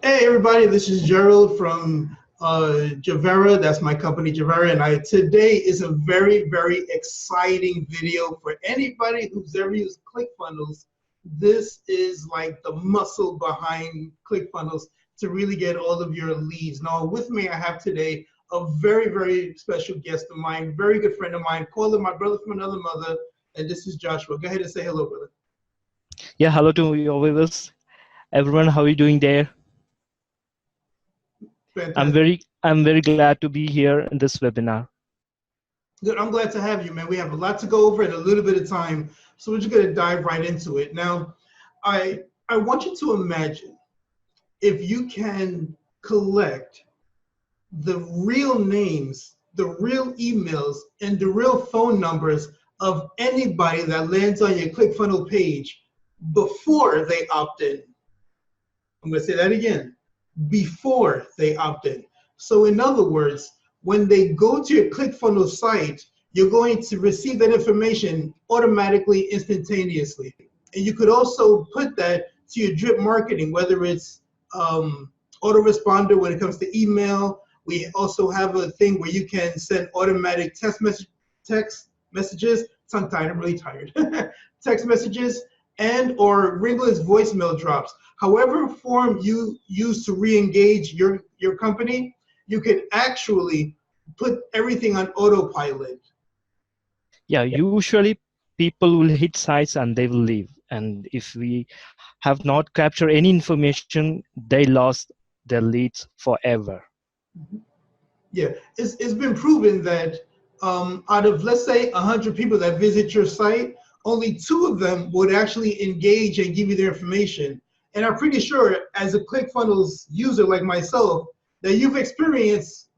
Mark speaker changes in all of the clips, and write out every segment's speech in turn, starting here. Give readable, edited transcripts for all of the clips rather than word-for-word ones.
Speaker 1: Hey everybody, this is Gerald from Javera. That's my company, Javera, and today is a very exciting video for anybody who's ever used ClickFunnels. This is like the muscle behind ClickFunnels to really get all of your leads. Now, with me, I have today a very special guest of mine, very good friend of mine, call him my brother from another mother, and this is Joshua. Go ahead and say hello, brother.
Speaker 2: Yeah, hello to your viewers. Everyone, how are you doing there? I'm
Speaker 1: Fantastic.
Speaker 2: very I'm very glad to be here in this webinar.
Speaker 1: Good. I'm glad to have you, man. We have a lot to go over in a little bit of time, so we're just going to dive right into it. Now, I want you to imagine if you can collect the real names, the real emails, and the real phone numbers of anybody that lands on your ClickFunnels page before they opt in. I'm going to say that again, before they opt in. So in other words, when they go to your ClickFunnels site, you're going to receive that information automatically, instantaneously. And you could also put that to your drip marketing, whether it's autoresponder when it comes to email. We also have a thing where you can send automatic text messages. Tongue-tied, I'm really tired. Text messages and or ringless voicemail drops. However form you use to re-engage your company, you can actually put everything on autopilot.
Speaker 2: Yeah, usually people will hit sites and they will leave. And if we have not captured any information, they lost their leads forever.
Speaker 1: Yeah, it's been proven that out of, let's say, 100 people that visit your site, only 2 of them would actually engage and give you their information. And I'm pretty sure, as a ClickFunnels user like myself, that you've experienced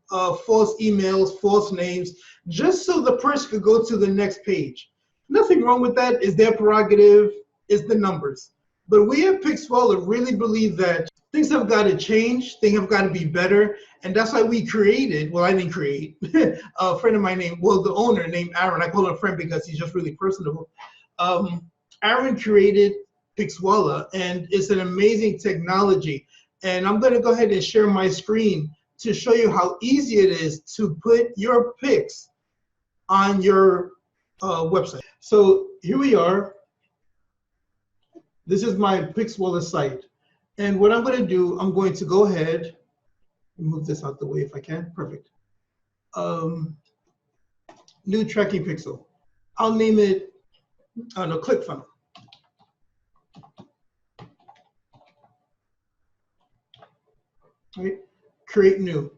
Speaker 1: false emails, false names, just so the person could go to the next page. Nothing wrong with that. Is their prerogative, is the numbers. But we at Pixwalla really believe that things have got to change, things have got to be better, and that's why we created, well, I didn't create, a friend of mine named, well, the owner named Aaron, I call him a friend because he's just really personable. Aaron created Pixwalla, and it's an amazing technology. And I'm going to go ahead and share my screen to show you how easy it is to put your picks on your website. So here we are. This is my Pixwalla site. And what I'm going to do, I'm going to go ahead and move this out the way if I can. Perfect. New tracking pixel. I'll name it, I don't know, ClickFunnel. Right? Create new.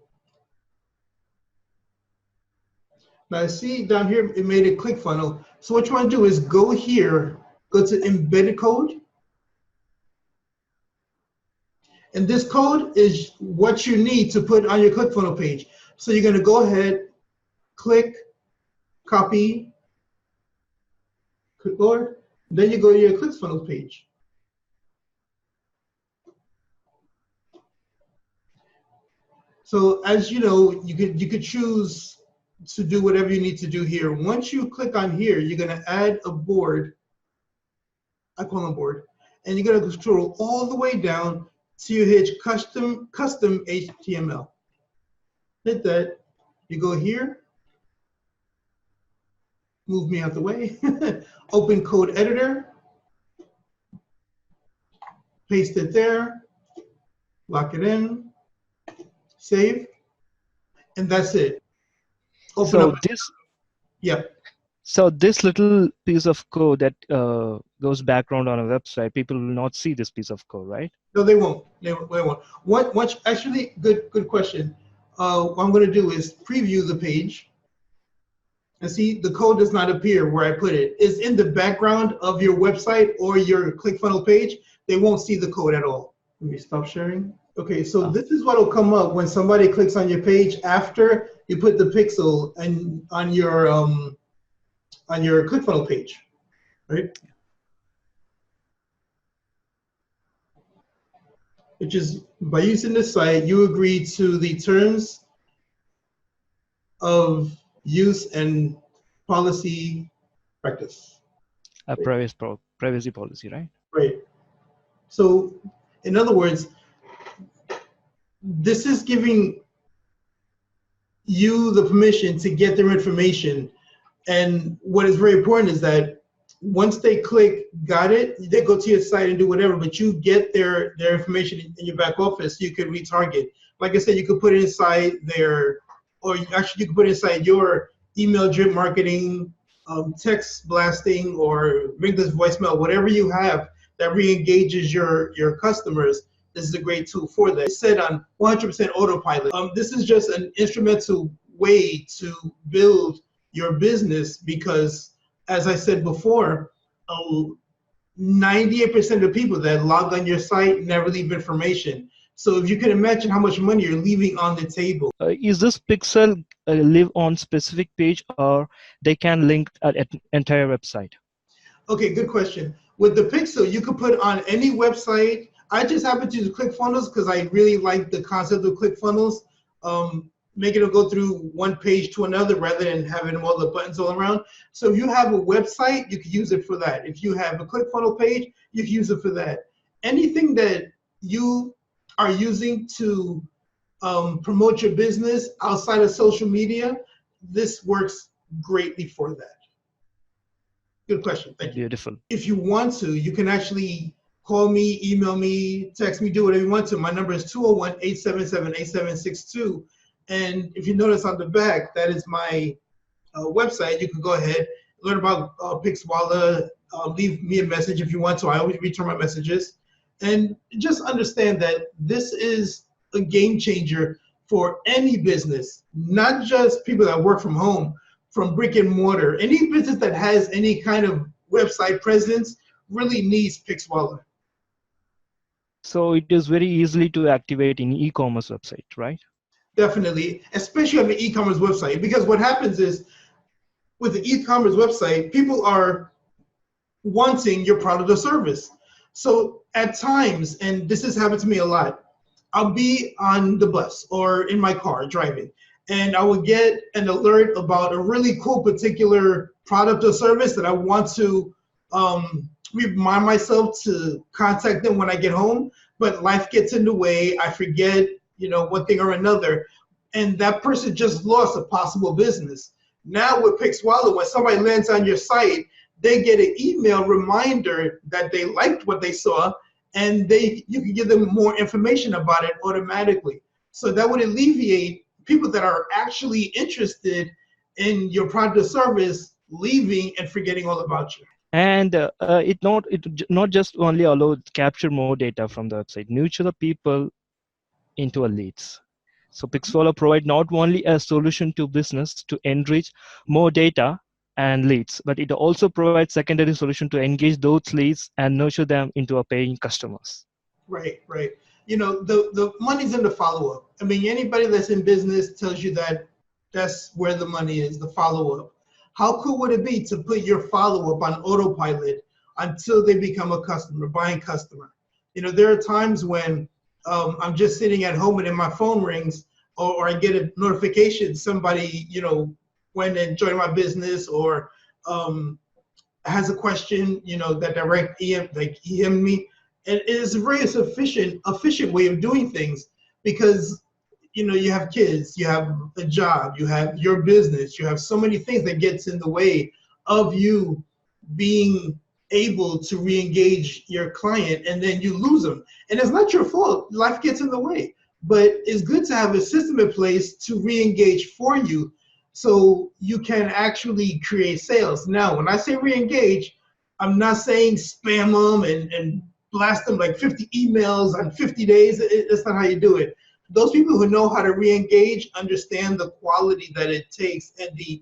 Speaker 1: Now see down here, it made a ClickFunnel. So what you want to do is go here, go to embedded code. And this code is what you need to put on your ClickFunnels page. So you're going to go ahead, click, copy, clipboard, then you go to your ClickFunnels page. So as you know, you could choose to do whatever you need to do here. Once you click on here, you're going to add a board, I call them board, and you're going to scroll all the way down to you hit custom HTML. Hit that. You go here, move me out the way, open code editor, paste it there, lock it in, save, and that's it. Open
Speaker 2: So
Speaker 1: up.
Speaker 2: this
Speaker 1: Yeah.
Speaker 2: so this little piece of code that goes background on a website, people will not see this piece of code, right?
Speaker 1: No, they won't. They won't. What actually, good question. What I'm going to do is preview the page. And see, the code does not appear where I put it. It's in the background of your website or your ClickFunnels page. They won't see the code at all. Let me stop sharing. Okay, so
Speaker 2: Ah,
Speaker 1: this is what will come up when somebody clicks on your page after you put the pixel and on your ClickFunnels page, right? Which is by using this site, you agree to the terms of use and policy practice.
Speaker 2: a privacy policy, right?
Speaker 1: Right. So, in other words, this is giving you the permission to get their information. And what is very important is that once they click, got it, they go to your site and do whatever, but you get their information in your back office. You could retarget. Like I said, you could put it inside their, or actually you could put it inside your email drip marketing, text blasting, or ringless voicemail, whatever you have that re-engages your customers. This is a great tool for that. It's set on 100% autopilot. This is just an instrumental way to build your business because, as I said before, 98% of people that log on your site never leave information. So if you can imagine how much money you're leaving on the table.
Speaker 2: Is this pixel live on specific page, or they can link an entire website?
Speaker 1: Okay, good question. With the Pixel, you could put on any website. I just happen to use ClickFunnels because I really like the concept of ClickFunnels, making it go through one page to another rather than having all the buttons all around. So if you have a website, you can use it for that. If you have a ClickFunnels page, you can use it for that. Anything that you are using to promote your business outside of social media, this works greatly for that. Good question. Thank you.
Speaker 2: Beautiful.
Speaker 1: If you want to, you can actually call me, email me, text me, do whatever you want to. My number is 201-877-8762. And if you notice on the back, that is my website. You can go ahead, learn about Pixwalla, leave me a message if you want to. I always return my messages. And just understand that this is a game changer for any business, not just people that work from home, from brick and mortar. Any business that has any kind of website presence really needs Pixwalla.
Speaker 2: So it is very easily to activate in e-commerce website, right?
Speaker 1: Definitely, especially on the e-commerce website, because what happens is with the e-commerce website, people are wanting your product or service. So at times, and this has happened to me a lot, I'll be on the bus or in my car driving, and I will get an alert about a really cool particular product or service that I want to remind myself to contact them when I get home, but life gets in the way. I forget, one thing or another, and that person just lost a possible business. Now with Pixwalla, when somebody lands on your site, they get an email reminder that they liked what they saw, and you can give them more information about it automatically. So that would alleviate people that are actually interested in your product or service leaving and forgetting all about you.
Speaker 2: And it not just only allow capture more data from the website, nurture the people into a leads. So Pixwalla provide not only a solution to business to enrich more data and leads, but it also provides secondary solution to engage those leads and nurture them into a paying customers.
Speaker 1: Right. The money's in the follow-up. I mean, anybody that's in business tells you that that's where the money is, the follow-up. How cool would it be to put your follow-up on autopilot until they become a customer, buying customer? There are times when I'm just sitting at home and then my phone rings, or I get a notification somebody, went and joined my business, or has a question, that direct EM me. And it is a very efficient way of doing things because, you have kids, you have a job, you have your business, you have so many things that gets in the way of you being able to re-engage your client, and then you lose them. And it's not your fault. Life gets in the way. But it's good to have a system in place to re-engage for you so you can actually create sales. Now, when I say re-engage, I'm not saying spam them and blast them like 50 emails on 50 days. That's not how you do it. Those people who know how to re-engage understand the quality that it takes and the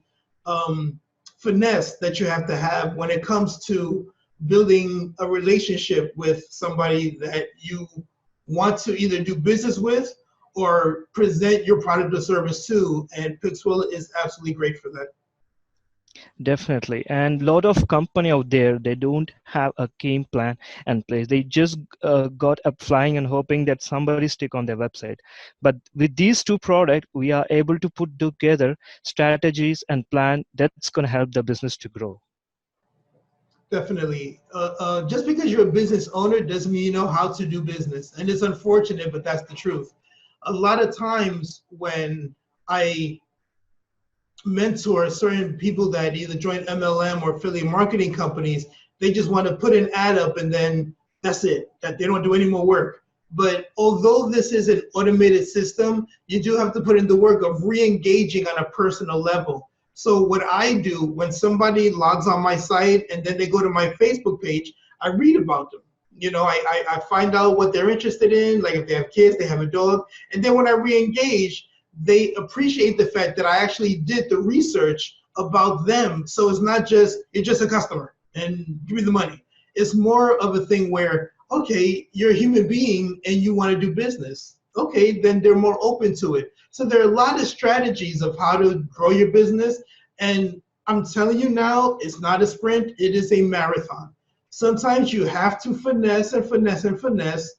Speaker 1: finesse that you have to have when it comes to building a relationship with somebody that you want to either do business with or present your product or service to, and Pixwalla is absolutely great for that.
Speaker 2: Definitely. And a lot of company out there, they don't have a game plan in place. They just got up flying and hoping that somebody stick on their website. But with these two products, we are able to put together strategies and plan that's going to help the business to grow.
Speaker 1: Definitely. Just because you're a business owner doesn't mean you know how to do business. And it's unfortunate, but that's the truth. a lot of times when I mentor certain people that either join MLM or affiliate marketing companies, they just want to put an ad up and then that's it, that they don't do any more work. But although this is an automated system, you do have to put in the work of re-engaging on a personal level. So what I do when somebody logs on my site and then they go to my Facebook page, I read about them. You know, I find out what they're interested in, like if they have kids, they have a dog. And then when I re-engage, they appreciate the fact that I actually did the research about them. So it's not just, you're just a customer and give me the money. It's more of a thing where, okay, you're a human being and you want to do business. Okay, then they're more open to it. So there are a lot of strategies of how to grow your business. And I'm telling you now, it's not a sprint, it is a marathon. Sometimes you have to finesse and finesse and finesse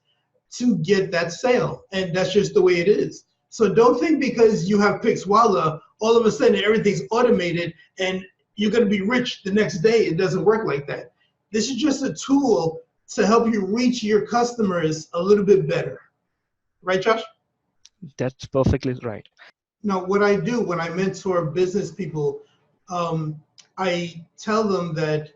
Speaker 1: to get that sale. And that's just the way it is. So don't think because you have Pixwalla, all of a sudden everything's automated and you're going to be rich the next day. It doesn't work like that. This is just a tool to help you reach your customers a little bit better. Right, Josh?
Speaker 2: That's perfectly right.
Speaker 1: Now, what I do when I mentor business people, I tell them that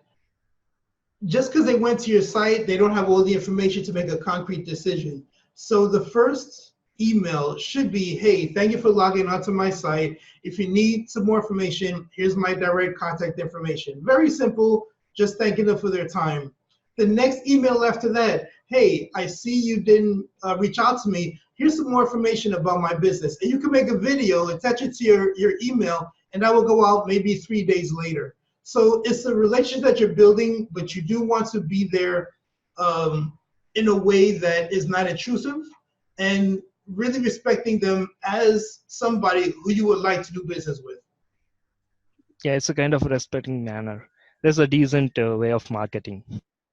Speaker 1: just because they went to your site, they don't have all the information to make a concrete decision. So the first email should be, hey, thank you for logging onto my site. If you need some more information, here's my direct contact information. Very simple, just thanking them for their time. The next email after that, hey, I see you didn't reach out to me. Here's some more information about my business. And you can make a video, attach it to your email, and that will go out maybe 3 days later. So it's a relationship that you're building, but you do want to be there in a way that is not intrusive and really respecting them as somebody who you would like to do business with.
Speaker 2: Yeah, it's a kind of respecting manner. There's a decent way of marketing.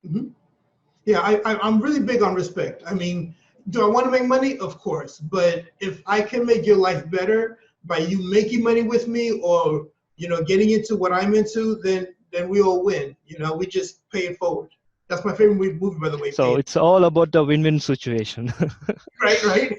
Speaker 1: Mm-hmm. Yeah, I'm really big on respect. I mean, do I want to make money? Of course. But if I can make your life better by you making money with me or, you know, getting into what I'm into, then we all win. You know, we just pay it forward. That's my favorite movie, by the way.
Speaker 2: So it's all about the win-win situation.
Speaker 1: Right. Right.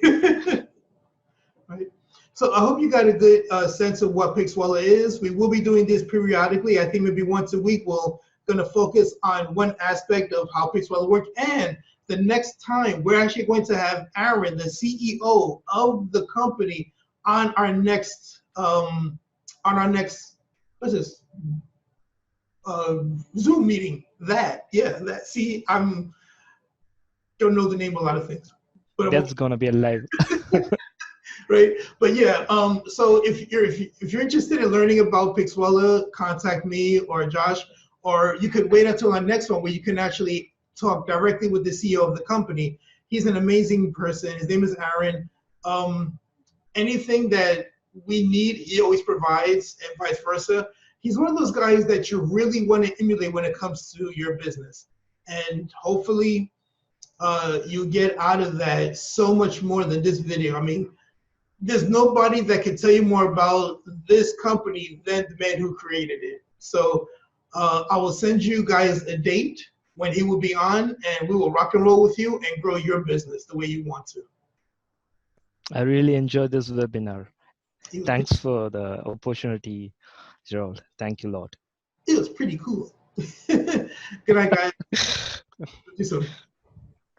Speaker 1: So I hope you got a good sense of what Pixwalla is. We will be doing this periodically. I think maybe once a week we'll going to focus on one aspect of how Pixwalla works. And the next time we're actually going to have Aaron, the CEO of the company, on our next what's this Zoom meeting. See, I'm don't know the name of a lot of things, but
Speaker 2: That's gonna be a live.
Speaker 1: Right, but yeah. So if you're interested in learning about Pixwalla, contact me or Josh, or you could wait until our next one where you can actually talk directly with the CEO of the company. He's an amazing person. His name is Aaron. Anything that we need, he always provides, and vice versa. He's one of those guys that you really want to emulate when it comes to your business, and hopefully you get out of that so much more than this video. I mean, there's nobody that can tell you more about this company than the man who created it. So I will send you guys a date when he will be on, and we will rock and roll with you and grow your business the way you want to.
Speaker 2: I really enjoyed this webinar. Thanks for the opportunity, Gerald. Thank you a lot.
Speaker 1: It was pretty cool. Good night, guys. See you soon.